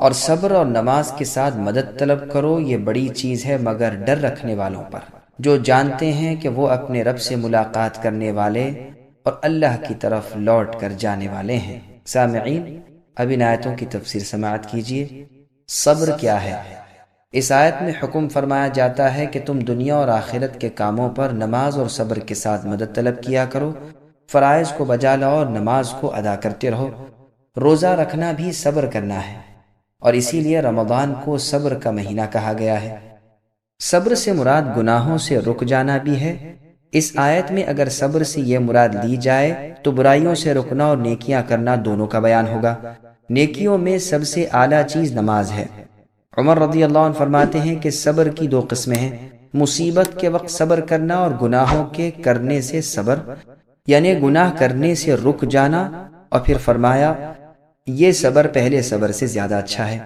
اور صبر اور نماز کے ساتھ مدد طلب کرو، یہ بڑی چیز ہے مگر ڈر رکھنے والوں پر، جو جانتے ہیں کہ وہ اپنے رب سے ملاقات کرنے والے اور اللہ کی طرف لوٹ کر جانے والے ہیں۔ سامعین، اب ان آیتوں کی تفسیر سماعت کیجیے۔ صبر کیا ہے؟ اس آیت میں حکم فرمایا جاتا ہے کہ تم دنیا اور آخرت کے کاموں پر نماز اور صبر کے ساتھ مدد طلب کیا کرو، فرائض کو بجا لاؤ اور نماز کو ادا کرتے رہو۔ روزہ رکھنا بھی صبر کرنا ہے، اور اسی لیے رمضان کو صبر کا مہینہ کہا گیا ہے۔ صبر سے مراد گناہوں سے رک جانا بھی ہے۔ اس آیت میں اگر صبر سے یہ مراد لی جائے تو برائیوں سے رکنا اور نیکیاں کرنا دونوں کا بیان ہوگا۔ نیکیوں میں سب سے اعلیٰ چیز نماز ہے۔ عمر رضی اللہ عنہ فرماتے ہیں کہ صبر کی دو قسمیں ہیں، مصیبت کے وقت صبر کرنا اور گناہوں کے کرنے سے صبر، یعنی گناہ کرنے سے رک جانا، اور پھر فرمایا یہ صبر پہلے صبر سے زیادہ اچھا ہے۔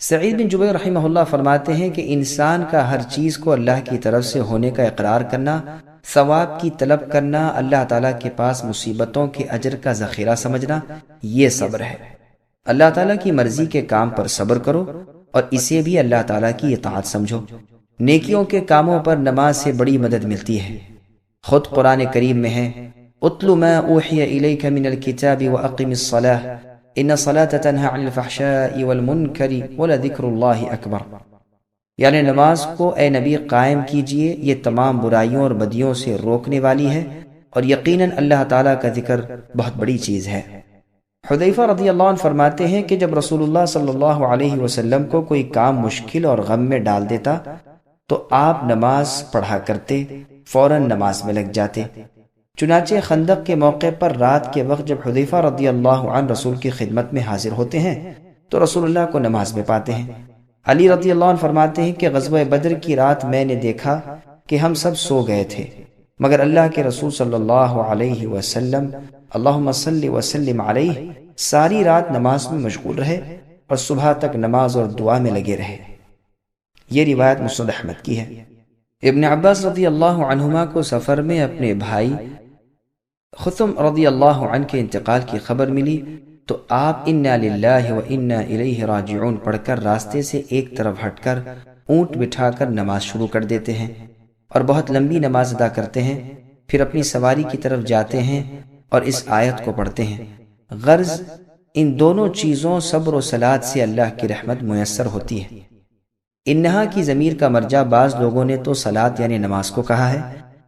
سعید بن جبیر رحمہ اللہ فرماتے ہیں کہ انسان کا ہر چیز کو اللہ کی طرف سے ہونے کا اقرار کرنا، ثواب کی طلب کرنا، اللہ تعالیٰ کے پاس مصیبتوں کے اجر کا ذخیرہ سمجھنا، یہ صبر ہے۔ اللہ تعالیٰ کی مرضی کے کام پر صبر کرو اور اسے بھی اللہ تعالیٰ کی اطاعت سمجھو۔ نیکیوں کے کاموں پر نماز سے بڑی مدد ملتی ہے۔ خود قرآن کریم میں ہے اتل ما اوحی الیک من الکتاب واقم الصلاۃ ان الصلاۃ تنہی عن الفحشاء والمنکر ولذکر اللہ اکبر، یعنی نماز کو اے نبی قائم کیجئے، یہ تمام برائیوں اور بدیوں سے روکنے والی ہے، اور یقیناً اللہ تعالیٰ کا ذکر بہت بڑی چیز ہے۔ حذیفہ رضی اللہ عنہ فرماتے ہیں کہ جب رسول اللہ صلی اللہ علیہ وسلم کو کوئی کام مشکل اور غم میں ڈال دیتا تو آپ نماز پڑھا کرتے، فوراً نماز میں لگ جاتے۔ چنانچہ خندق کے موقع پر رات کے وقت جب حذیفہ رضی اللہ عنہ رسول کی خدمت میں حاضر ہوتے ہیں تو رسول اللہ کو نماز میں پاتے ہیں۔ علی رضی اللہ عنہ فرماتے ہیں کہ غزوہ بدر کی رات میں نے دیکھا کہ ہم سب سو گئے تھے، مگر اللہ کے رسول صلی اللہ علیہ وسلم اللہم صلی وسلم علیہ ساری رات نماز میں مشغول رہے اور صبح تک نماز اور دعا میں لگے رہے۔ یہ روایت مسند احمد کی ہے۔ ابن عباس رضی اللہ عنہما کو سفر میں اپنے بھائی خثم رضی اللہ عنہ کے انتقال کی خبر ملی تو آپ انا للہ و انا الیہ راجعون پڑھ کر راستے سے ایک طرف ہٹ کر اونٹ بٹھا کر نماز شروع کر دیتے ہیں اور بہت لمبی نماز ادا کرتے ہیں، پھر اپنی سواری کی طرف جاتے ہیں اور اس آیت کو پڑھتے ہیں۔ غرض ان دونوں چیزوں صبر و صلات سے اللہ کی رحمت میسر ہوتی ہے۔ انہا کی ضمیر کا مرجع بعض لوگوں نے تو صلات یعنی نماز کو کہا ہے،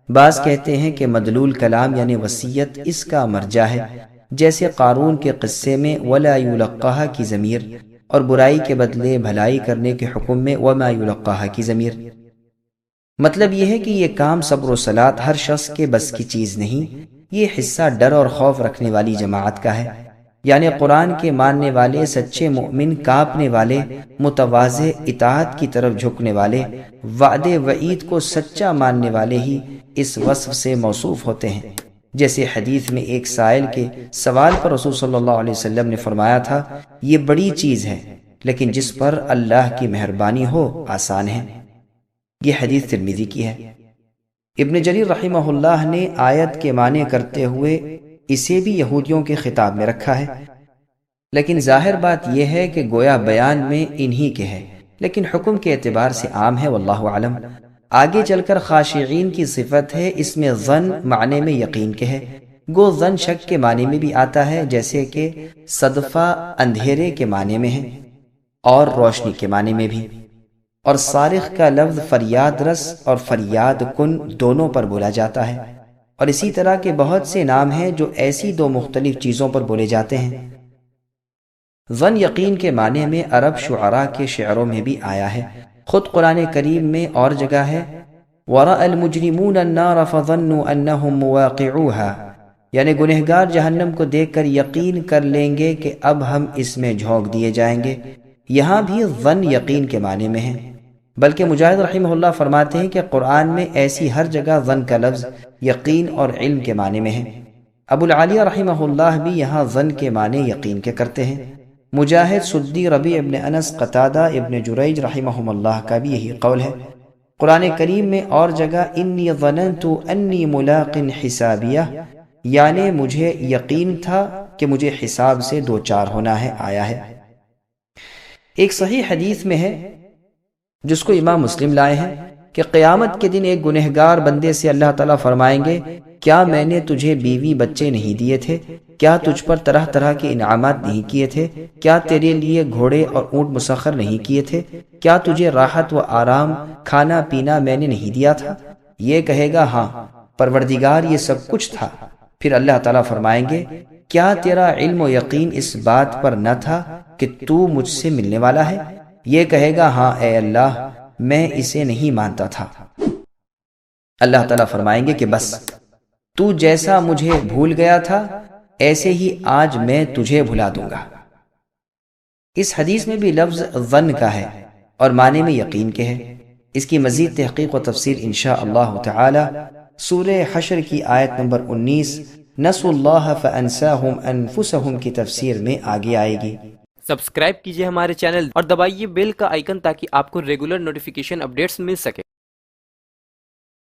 بعض کہتے ہیں کہ مدلول کلام یعنی وصیت اس کا مرجع ہے، جیسے قارون کے قصے میں ولا یلقاها کی ضمیر اور برائی کے بدلے بھلائی کرنے کے حکم میں وما یلقاها کی ضمیر۔ مطلب یہ ہے کہ یہ کام صبر و صلات ہر شخص کے بس کی چیز نہیں، یہ حصہ ڈر اور خوف رکھنے والی جماعت کا ہے، یعنی قرآن کے ماننے والے، سچے مومن، کانپنے والے، متواضع، اطاعت کی طرف جھکنے والے، وعدے وعید کو سچا ماننے والے ہی اس وصف سے موصوف ہوتے ہیں۔ جیسے حدیث میں ایک سائل کے سوال پر رسول صلی اللہ علیہ وسلم نے فرمایا تھا یہ بڑی چیز ہے لیکن جس پر اللہ کی مہربانی ہو آسان ہے۔ یہ حدیث ترمذی کی ہے۔ ابن جریر رحمہ اللہ نے آیت کے معنی کرتے ہوئے اسے بھی یہودیوں کے خطاب میں رکھا ہے، لیکن ظاہر بات یہ ہے کہ گویا بیان میں انہی کے ہے، لیکن حکم کے اعتبار سے عام ہے، واللہ اعلم۔ آگے چل کر خاشعین کی صفت ہے، اس میں ظن معنی میں یقین کے ہے، گو ظن شک کے معنی میں بھی آتا ہے، جیسے کہ صدفہ اندھیرے کے معنی میں ہے اور روشنی کے معنی میں بھی، اور صارخ کا لفظ فریاد رس اور فریاد کن دونوں پر بولا جاتا ہے، اور اسی طرح کے بہت سے نام ہیں جو ایسی دو مختلف چیزوں پر بولے جاتے ہیں۔ ظن یقین کے معنی میں عرب شعراء کے شعروں میں بھی آیا ہے، خود قرآن کریم میں اور جگہ ہے وَرَأَ الْمُجْرِمُونَ النَّارَ فَظَنُّوا أَنَّهُمْ مُوَاقِعُوهَا، یعنی گنہگار جہنم کو دیکھ کر یقین کر لیں گے کہ اب ہم اس میں جھونک دیے جائیں گے۔ یہاں بھی ظن یقین کے معنی میں ہے، بلکہ مجاہد رحمہ اللہ فرماتے ہیں کہ قرآن میں ایسی ہر جگہ ظن کا لفظ یقین اور علم کے معنی میں ہے۔ ابو العالیہ رحمہ اللہ بھی یہاں ظن کے معنی یقین کے کرتے ہیں۔ مجاہد، سدی، ربیع ابن انس، قتادہ، ابن جریج رحمہم اللہ کا بھی یہی قول ہے۔ قرآن کریم میں اور جگہ انی ظننت انی ملاق حسابیہ، یعنی مجھے یقین تھا کہ مجھے حساب سے دوچار ہونا ہے، آیا ہے۔ ایک صحیح حدیث میں ہے جس کو امام مسلم لائے ہیں کہ قیامت کے دن ایک گنہگار بندے سے اللہ تعالیٰ فرمائیں گے کیا میں نے تجھے بیوی بچے نہیں دیے تھے؟ کیا تجھ پر طرح طرح کے انعامات نہیں کیے تھے؟ کیا تیرے لیے گھوڑے اور اونٹ مسخر نہیں کیے تھے؟ کیا تجھے راحت و آرام کھانا پینا میں نے نہیں دیا تھا؟ یہ کہے گا ہاں پروردگار یہ سب کچھ تھا۔ پھر اللہ تعالیٰ فرمائیں گے کیا تیرا علم و یقین اس بات پر نہ تھا کہ تو مجھ سے ملنے والا ہے؟ یہ کہے گا ہاں اے اللہ میں اسے نہیں مانتا تھا۔ اللہ تعالیٰ فرمائیں گے کہ بس تو جیسا مجھے بھول گیا تھا ایسے ہی آج میں تجھے بھلا دوں گا۔ اس حدیث میں بھی لفظ ظن کا ہے اور معنی میں یقین کے ہے۔ اس کی مزید تحقیق و تفسیر انشاءاللہ تعالی سورہ حشر کی آیت نمبر 19 نسوا اللہ فانساہم انفسہم کی تفسیر میں آگے آئے گی۔ سبسکرائب کیجئے ہمارے چینل اور دبائیے بیل کا آئیکن تاکہ آپ کو ریگولر نوٹیفیکیشن اپڈیٹس مل سکے۔